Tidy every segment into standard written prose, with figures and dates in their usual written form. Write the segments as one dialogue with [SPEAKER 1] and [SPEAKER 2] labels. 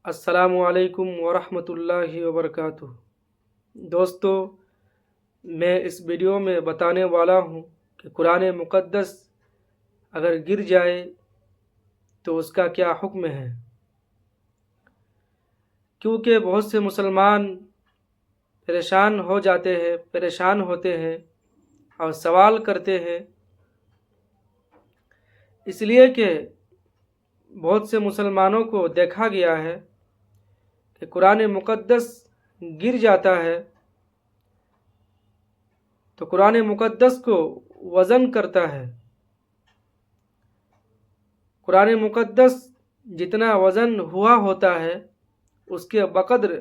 [SPEAKER 1] السلام علیکم ورحمۃ اللہ وبرکاتہ۔ دوستو، میں اس ویڈیو میں بتانے والا ہوں کہ قرآن مقدس اگر گر جائے تو اس کا کیا حکم ہے، کیونکہ بہت سے مسلمان پریشان ہوتے ہیں اور سوال کرتے ہیں، اس لیے کہ بہت سے مسلمانوں کو دیکھا گیا ہے کہ قرآن مقدس گر جاتا ہے تو قرآن مقدس کو وزن کرتا ہے۔ قرآن مقدس جتنا وزن ہوا ہوتا ہے اس کے بقدر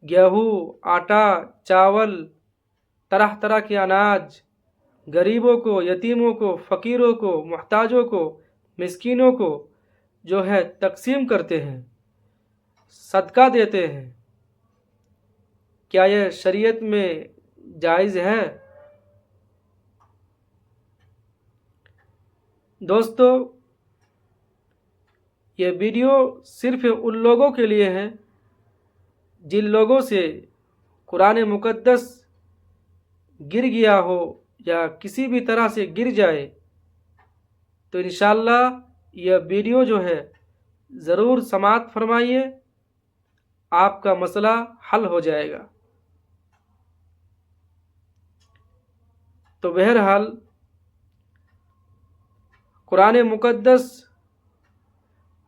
[SPEAKER 1] گیہوں، آٹا، چاول، طرح طرح کے اناج غریبوں کو، یتیموں کو، فقیروں کو، محتاجوں کو، مسکینوں کو جو ہے تقسیم کرتے ہیں، صدقہ دیتے ہیں۔ کیا یہ شریعت میں جائز ہے؟ دوستو، یہ ویڈیو صرف ان لوگوں کے لیے ہے جن لوگوں سے قرآن مقدس گر گیا ہو یا کسی بھی طرح سے گر جائے، تو انشاءاللہ یہ ویڈیو جو ہے ضرور سماعت فرمائیے، آپ کا مسئلہ حل ہو جائے گا۔ تو بہرحال قرآن مقدس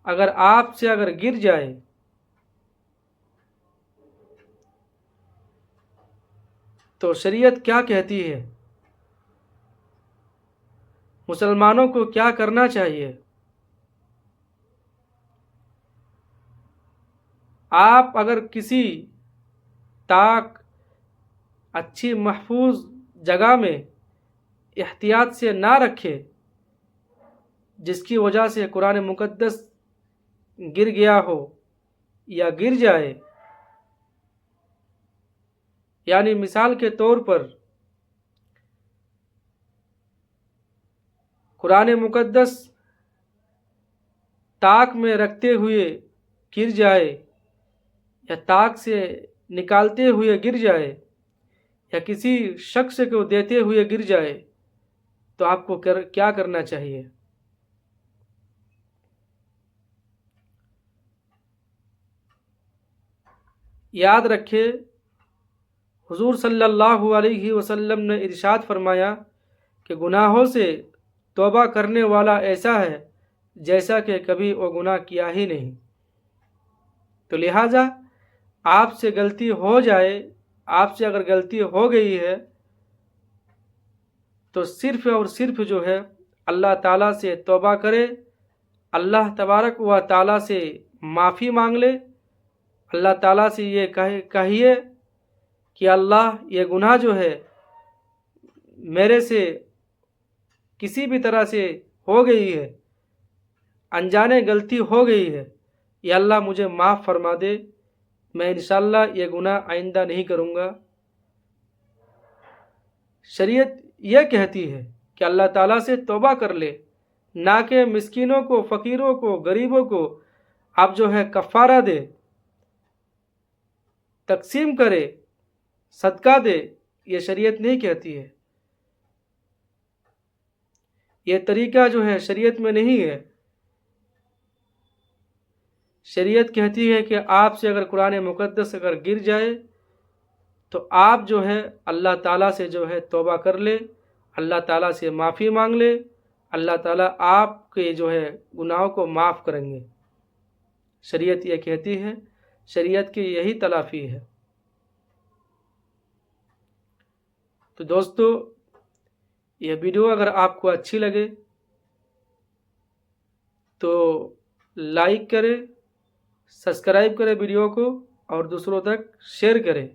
[SPEAKER 1] اگر آپ سے گر جائے تو شریعت کیا کہتی ہے، مسلمانوں کو کیا کرنا چاہیے؟ آپ اگر کسی طاق اچھی محفوظ جگہ میں احتیاط سے نہ رکھے، جس کی وجہ سے قرآن مقدس گر گیا ہو یا گر جائے، یعنی مثال کے طور پر قرآن مقدس طاق میں رکھتے ہوئے گر جائے یا طاق سے نکالتے ہوئے گر جائے یا کسی شخص کو دیتے ہوئے گر جائے، تو آپ کو کیا کرنا چاہیے؟ یاد رکھے، حضور صلی اللہ علیہ وسلم نے ارشاد فرمایا کہ گناہوں سے توبہ کرنے والا ایسا ہے جیسا کہ کبھی وہ گناہ کیا ہی نہیں۔ تو لہٰذا آپ سے غلطی ہو جائے، آپ سے اگر غلطی ہو گئی ہے تو صرف اور صرف جو ہے اللہ تعالیٰ سے توبہ کرے، اللہ تبارک و تعالیٰ سے معافی مانگ لے، اللہ تعالیٰ سے یہ کہیے کہ اللہ یہ گناہ جو ہے میرے سے کسی بھی طرح سے ہو گئی ہے، انجانے غلطی ہو گئی ہے، یا اللہ مجھے معاف فرما دے، میں انشاءاللہ یہ گناہ آئندہ نہیں کروں گا۔ شریعت یہ کہتی ہے کہ اللہ تعالیٰ سے توبہ کر لے، نہ کہ مسکینوں کو، فقیروں کو، غریبوں کو آپ جو ہے کفارہ دے، تقسیم کرے، صدقہ دے۔ یہ شریعت نہیں کہتی ہے، یہ طریقہ جو ہے شریعت میں نہیں ہے۔ شریعت کہتی ہے کہ آپ سے اگر قرآن مقدس گر جائے تو آپ جو ہے اللہ تعالیٰ سے جو ہے توبہ کر لے، اللہ تعالیٰ سے معافی مانگ لے، اللہ تعالیٰ آپ کے جو ہے گناہوں کو معاف کریں گے۔ شریعت یہ کہتی ہے، شریعت کی یہی تلافی ہے۔ تو دوستو، یہ ویڈیو اگر آپ کو اچھی لگے تو لائک کرے، سبسکرائب کرے ویڈیو کو اور دوسروں تک شیئر کرے۔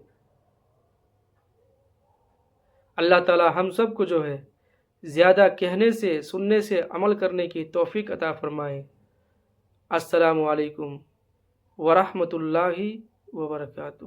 [SPEAKER 1] اللہ تعالی ہم سب کو جو ہے زیادہ کہنے سے، سننے سے عمل کرنے کی توفیق عطا فرمائے۔ السلام علیکم ورحمۃ اللہ وبرکاتہ۔